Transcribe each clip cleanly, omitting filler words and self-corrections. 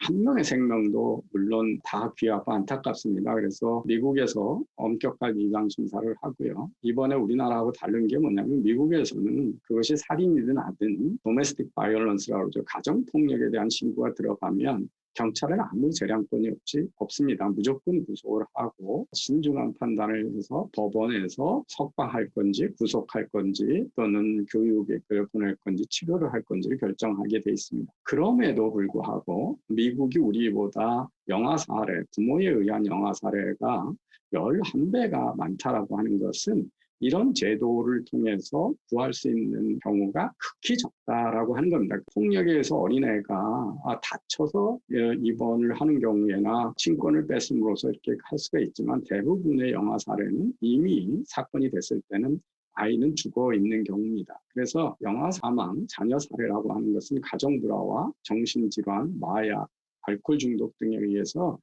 한 명의 생명도 물론 다 귀하고 안타깝습니다. 그래서 미국에서 엄격하게 입양 심사를 하고요. 이번에 우리나라하고 다른 게 뭐냐면 미국에서는 그것이 살인이든 아든 도메스틱 바이올런스라고 그러죠. 가정폭력에 대한 신고가 들어가면 경찰은 아무 재량권이 없습니다. 무조건 구속을 하고 신중한 판단을 해서 법원에서 석방할 건지 구속할 건지 또는 교육에 보낼 건지 치료를 할 건지를 결정하게 돼 있습니다. 그럼에도 불구하고 미국이 우리보다 영아 사례, 부모에 의한 영아 사례가 11배가 많다라고 하는 것은 이런 제도를 통해서 구할 수 있는 경우가 극히 적다라고 하는 겁니다. 폭력에 의해서 어린애가 다쳐서 입원을 하는 경우에나 친권을 뺏음으로써 이렇게 할 수가 있지만 대부분의 영아 사례는 이미 사건이 됐을 때는 아이는 죽어 있는 경우입니다. 그래서 영아 사망, 자녀 사례라고 하는 것은 가정 불화와 정신질환, 마약, 알코올 중독 등에 의해서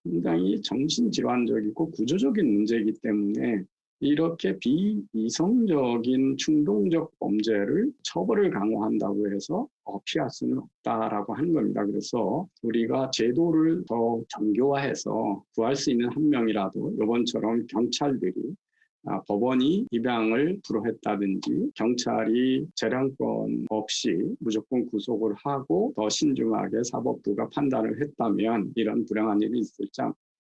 상당히 정신질환적이고 구조적인 문제이기 때문에 이렇게 비이성적인 충동적 범죄를 처벌을 강화한다고 해서 피할 수는 없다라고 하는 겁니다. 그래서 우리가 제도를 더 정교화해서 구할 수 있는 한 명이라도 이번처럼 경찰들이 법원이 입양을 불허했다든지 경찰이 재량권 없이 무조건 구속을 하고 더 신중하게 사법부가 판단을 했다면 이런 불행한 일이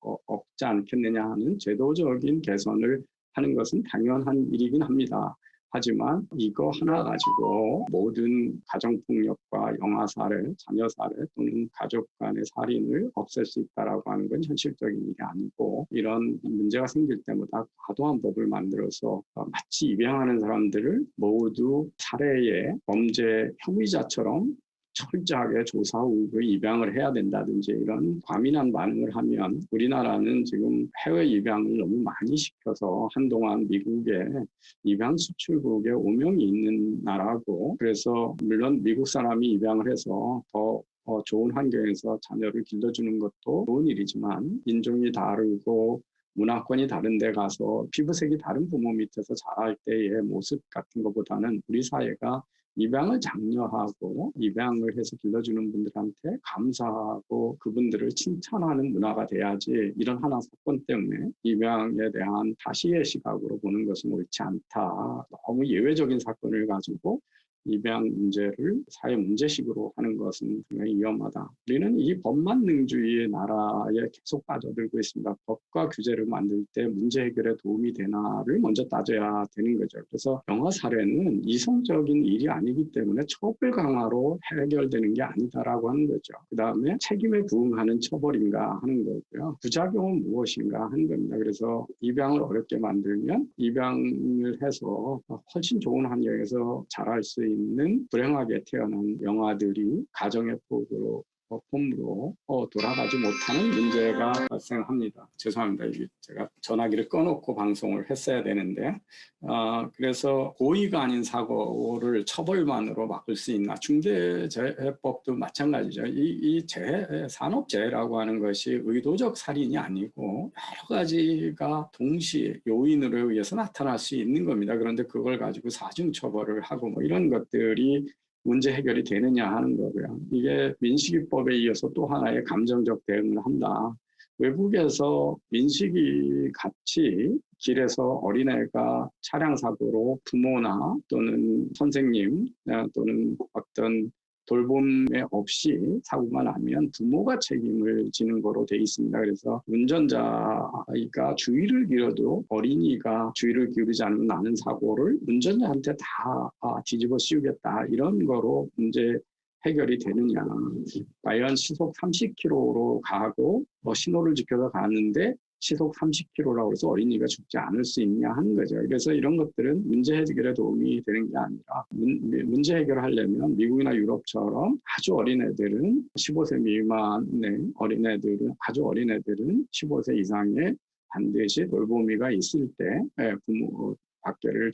없지 않겠느냐 하는 제도적인 개선을 하는 것은 당연한 일이긴 합니다. 하지만 이거 하나 가지고 모든 가정폭력과 영아 살해, 자녀 살해 또는 가족 간의 살인을 없앨 수 있다라고 하는 건 현실적인 일이 아니고 이런 문제가 생길 때마다 과도한 법을 만들어서 마치 입양하는 사람들을 모두 살해의 범죄 혐의자처럼 철저하게 조사 후 입양을 해야 된다든지 이런 과민한 반응을 하면 우리나라는 지금 해외 입양을 너무 많이 시켜서 한동안 미국에 입양 수출국에 오명이 있는 나라고 그래서 물론 미국 사람이 입양을 해서 더 좋은 환경에서 자녀를 길러주는 것도 좋은 일이지만 인종이 다르고 문화권이 다른 데 가서 피부색이 다른 부모 밑에서 자랄 때의 모습 같은 것보다는 우리 사회가 입양을 장려하고 입양을 해서 길러주는 분들한테 감사하고 그분들을 칭찬하는 문화가 돼야지 이런 하나 사건 때문에 입양에 대한 다시의 시각으로 보는 것은 옳지 않다. 너무 예외적인 사건을 가지고 입양 문제를 사회 문제식으로 하는 것은 굉장히 위험하다. 우리는 이 법만능주의의 나라에 계속 빠져들고 있습니다. 법과 규제를 만들 때 문제 해결에 도움이 되나를 먼저 따져야 되는 거죠. 그래서 영아 살해는 이성적인 일이 아니기 때문에 처벌 강화로 해결되는 게 아니다라고 하는 거죠. 그 다음에 책임에 부응하는 처벌인가 하는 거고요. 부작용은 무엇인가 하는 겁니다. 그래서 입양을 어렵게 만들면 입양을 해서 훨씬 좋은 환경에서 자랄 수 있는 불행하게 태어난 영아들이 가정의 폼으로 돌아가지 못하는 문제가 발생합니다. 죄송합니다. 이게 제가 전화기를 꺼놓고 방송을 했어야 되는데 그래서 고의가 아닌 사고를 처벌만으로 막을 수 있나 중대재해법도 마찬가지죠. 이 산업재해라고 하는 것이 의도적 살인이 아니고 여러 가지가 동시에 요인으로 의해서 나타날 수 있는 겁니다. 그런데 그걸 가지고 사중처벌을 하고 뭐 이런 것들이 문제 해결이 되느냐 하는 거고요. 이게 민식이법에 이어서 또 하나의 감정적 대응을 한다. 외국에서 민식이 같이 길에서 어린애가 차량 사고로 부모나 또는 선생님 또는 어떤 돌봄에 없이 사고가 나면 부모가 책임을 지는 거로 돼 있습니다. 그래서 운전자가 주의를 기울여도 어린이가 주의를 기울이지 않으면 나는 사고를 운전자한테 다 뒤집어 씌우겠다 이런 거로 문제 해결이 되느냐. 과연 시속 30km로 가고 신호를 지켜서 가는데 시속 30km라고 해서 어린이가 죽지 않을 수 있냐 하는 거죠. 그래서 이런 것들은 문제 해결에 도움이 되는 게 아니라 문제 해결을 하려면 미국이나 유럽처럼 아주 어린 애들은 15세 미만의 아주 어린 애들은 15세 이상의 반드시 돌보미가 있을 때 부모 밖에를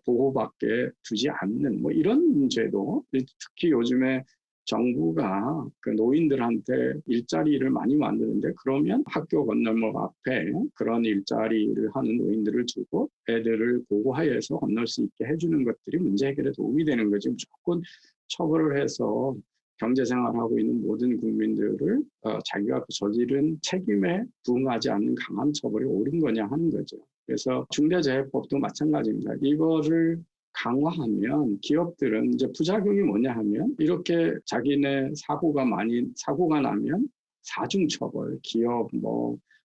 보호받게 두지 않는 뭐 이런 문제도 특히 요즘에 정부가 그 노인들한테 일자리를 많이 만드는데 그러면 학교 건널목 앞에 그런 일자리를 하는 노인들을 주고 애들을 보호하여서 건널 수 있게 해주는 것들이 문제 해결에 도움이 되는 거지 무조건 처벌을 해서 경제생활하고 있는 모든 국민들을 자기가 저지른 책임에 부응하지 않는 강한 처벌이 옳은 거냐 하는 거죠. 그래서 중대재해법도 마찬가지입니다. 이거를 강화하면 기업들은 이제 부작용이 뭐냐 하면 이렇게 자기네 사고가 나면 사중처벌, 기업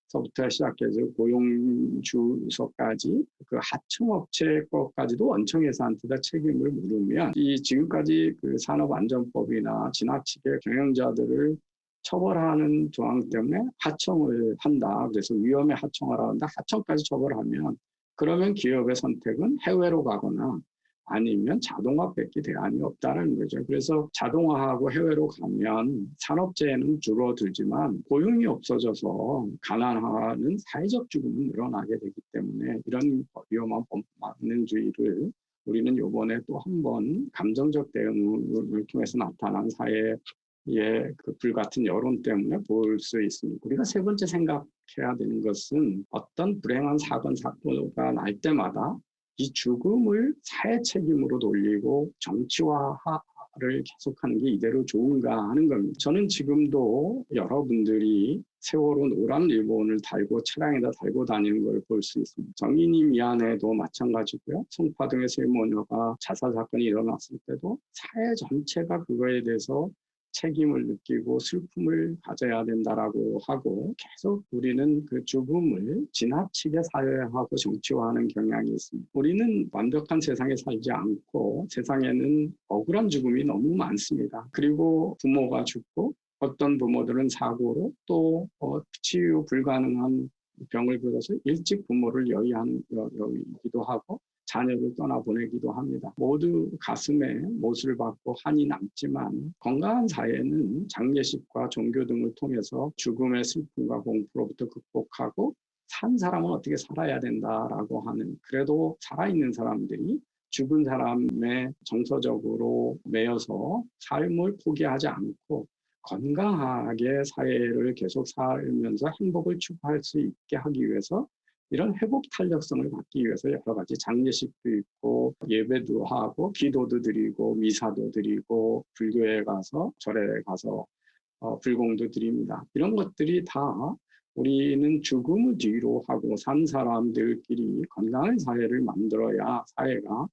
서부터 시작해서 고용주서까지 그 하청업체 것까지도 원청회사한테다 책임을 물으면 이 지금까지 그 산업안전법이나 지나치게 경영자들을 처벌하는 조항 때문에 하청을 한다. 그래서 위험에 하청을 한다. 하청까지 처벌하면 그러면 기업의 선택은 해외로 가거나 아니면 자동화밖에 대안이 없다는 거죠. 그래서 자동화하고 해외로 가면 산업재해는 줄어들지만 고용이 없어져서 가난화는 사회적 죽음이 늘어나게 되기 때문에 이런 위험한 법만능주의를 우리는 이번에 또 한 번 감정적 대응을 통해서 나타난 사회의 그 불같은 여론 때문에 볼 수 있습니다. 우리가 세 번째 생각해야 되는 것은 어떤 불행한 사건가 날 때마다 이 죽음을 사회 책임으로 돌리고 정치화를 계속하는 게 이대로 좋은가 하는 겁니다. 저는 지금도 여러분들이 세월호 노란 리본을 달고 차량에다 달고 다니는 걸 볼 수 있습니다. 정인이 미안해도 마찬가지고요. 송파동의 세모녀가 자살 사건이 일어났을 때도 사회 전체가 그거에 대해서 책임을 느끼고 슬픔을 가져야 된다라고 하고 계속 우리는 그 죽음을 지나치게 사회화하고 정치화하는 경향이 있습니다. 우리는 완벽한 세상에 살지 않고 세상에는 억울한 죽음이 너무 많습니다. 그리고 부모가 죽고 어떤 부모들은 사고로 또 치유 불가능한 병을 걸어서 일찍 부모를 여의기도 하고 자녀를 떠나보내기도 합니다. 모두 가슴에 못을 박고 한이 남지만 건강한 사회는 장례식과 종교 등을 통해서 죽음의 슬픔과 공포로부터 극복하고 산 사람은 어떻게 살아야 된다라고 하는 그래도 살아있는 사람들이 죽은 사람의 정서적으로 매여서 삶을 포기하지 않고 건강하게 사회를 계속 살면서 행복을 추구할 수 있게 하기 위해서 이런 회복 탄력성을 갖기 위해서 여러 가지 장례식도 있고 예배도 하고 기도도 드리고 미사도 드리고 불교에 가서 절에 가서 불공도 드립니다. 이런 것들이 다 우리는 죽음을 뒤로 하고 산 사람들끼리 건강한 사회를 만들어야 사회가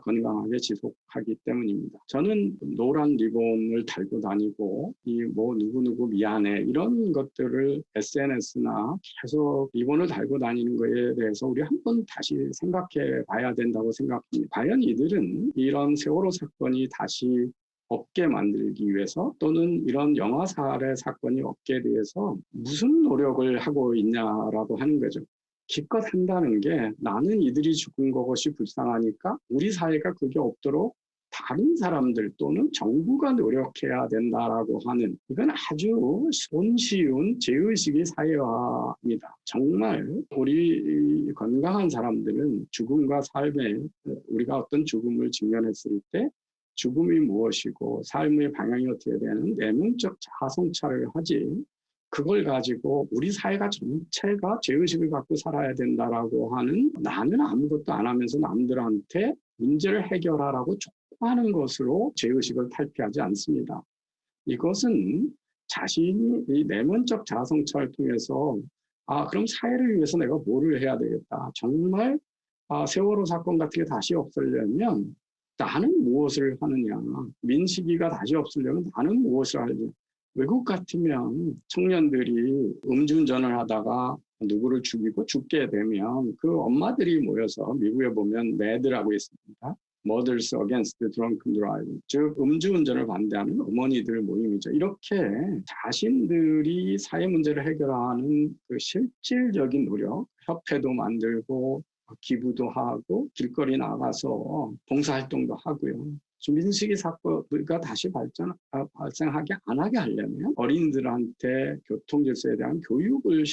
건강하게 지속하기 때문입니다. 저는 노란 리본을 달고 다니고 누구누구 미안해 이런 것들을 SNS나 계속 리본을 달고 다니는 거에 대해서 우리 한번 다시 생각해 봐야 된다고 생각합니다. 과연 이들은 이런 세월호 사건이 다시 없게 만들기 위해서 또는 이런 영화 살해 사건이 없게 대해서 무슨 노력을 하고 있냐라고 하는 거죠. 기껏 한다는 게 나는 이들이 죽은 것이 불쌍하니까 우리 사회가 그게 없도록 다른 사람들 또는 정부가 노력해야 된다라고 하는 이건 아주 손쉬운 제의식의 사회화입니다. 정말 우리 건강한 사람들은 죽음과 삶에 우리가 어떤 죽음을 직면했을 때 죽음이 무엇이고 삶의 방향이 어떻게 되는 내면적 자아성찰을 하지 그걸 가지고 우리 사회가 전체가 죄의식을 갖고 살아야 된다라고 하는 나는 아무것도 안 하면서 남들한테 문제를 해결하라고 촉구하는 것으로 죄의식을 탈피하지 않습니다. 이것은 자신이 이 내면적 자아성찰을 통해서 그럼 사회를 위해서 내가 뭐를 해야 되겠다. 정말 세월호 사건 같은 게 다시 없으려면 나는 무엇을 하느냐. 민식이가 다시 없으려면 나는 무엇을 하느냐. 외국 같으면 청년들이 음주운전을 하다가 누구를 죽이고 죽게 되면 그 엄마들이 모여서 미국에 보면 매드라고 있습니다. Mothers Against Drunken Driving, 즉 음주운전을 반대하는 어머니들 모임이죠. 이렇게 자신들이 사회 문제를 해결하는 그 실질적인 노력, 협회도 만들고 기부도 하고 길거리 나가서 봉사활동도 하고요. 민식이 사건가 다시 발생하게 안 하게 하려면 어린이들한테 교통 질서에 대한 교육을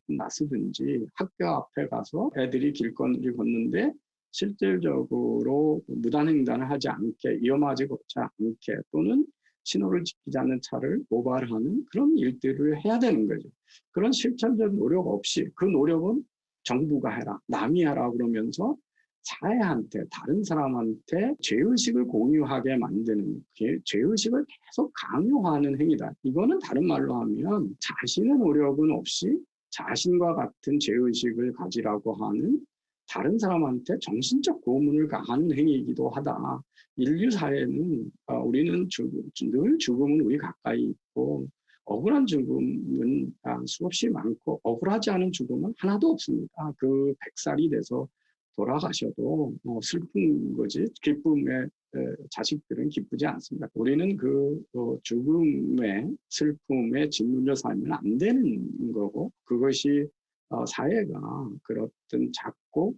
나서든지 학교 앞에 가서 애들이 길거리 걷는데 실질적으로 무단횡단을 하지 않게 위험하지 않게 또는 신호를 지키지 않는 차를 고발하는 그런 일들을 해야 되는 거죠. 그런 실천적 노력 없이 그 노력은 정부가 해라, 남이 해라 그러면서 사회한테 다른 사람한테 죄의식을 공유하게 만드는 죄의식을 계속 강요하는 행위다. 이거는 다른 말로 하면 자신의 노력은 없이 자신과 같은 죄의식을 가지라고 하는 다른 사람한테 정신적 고문을 가하는 행위이기도 하다. 인류 사회는 우리는 늘 죽음은 우리 가까이 있고 억울한 죽음은 수없이 많고 억울하지 않은 죽음은 하나도 없습니다. 그 100살이 돼서 돌아가셔도 슬픈 거지 기쁨에 자식들은 기쁘지 않습니다. 우리는 그 죽음의 슬픔에 짓눌려 살면 안 되는 거고 그것이 사회가 그렇든 작고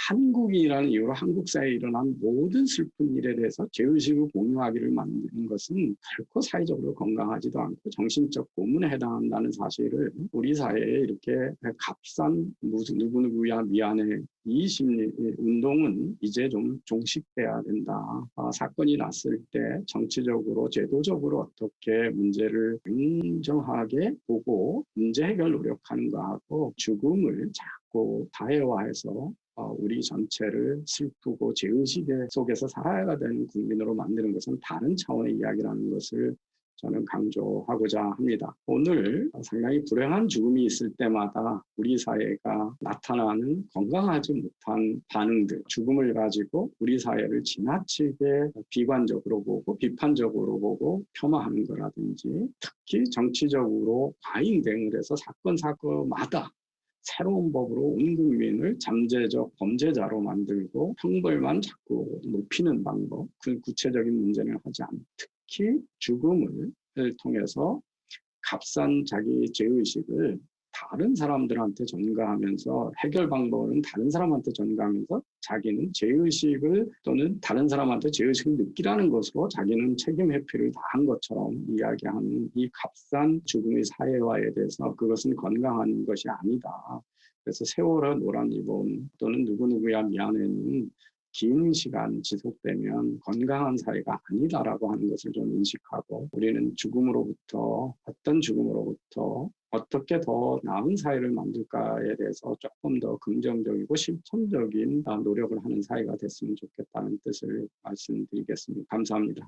한국이라는 이유로 한국 사회에 일어난 모든 슬픈 일에 대해서 죄의식을 공유하기를 만드는 것은 결코 사회적으로 건강하지도 않고 정신적 고문에 해당한다는 사실을 우리 사회에 이렇게 값싼 누구누구야 미안해 이 심리 운동은 이제 좀 종식돼야 된다. 사건이 났을 때 정치적으로 제도적으로 어떻게 문제를 냉정하게 보고 문제 해결 노력하는 거하고 죽음을 자꾸 다해화해서 우리 전체를 슬프고 죄의식 속에서 살아야 되는 국민으로 만드는 것은 다른 차원의 이야기라는 것을 저는 강조하고자 합니다. 오늘 상당히 불행한 죽음이 있을 때마다 우리 사회가 나타나는 건강하지 못한 반응들, 죽음을 가지고 우리 사회를 지나치게 비관적으로 보고 비판적으로 보고 폄하하는 거라든지 특히 정치적으로 과잉 대응을 해서 사건마다 새로운 법으로 온 국민을 잠재적 범죄자로 만들고 형벌만 자꾸 높이는 방법, 그 구체적인 문제는 하지 않는 특히 죽음을 통해서 값싼 자기 죄의식을 다른 사람들한테 전가하면서 해결 방법은 다른 사람한테 전가하면서 자기는 죄의식을 또는 다른 사람한테 죄의식을 느끼라는 것으로 자기는 책임 회피를 다한 것처럼 이야기하는 이 값싼 죽음의 사회화에 대해서 그것은 건강한 것이 아니다. 그래서 세월호 노란 리본 또는 누구누구야 미안해는 긴 시간 지속되면 건강한 사회가 아니다라고 하는 것을 좀 인식하고 우리는 죽음으로부터 어떤 죽음으로부터 어떻게 더 나은 사회를 만들까에 대해서 조금 더 긍정적이고 실천적인 노력을 하는 사회가 됐으면 좋겠다는 뜻을 말씀드리겠습니다. 감사합니다.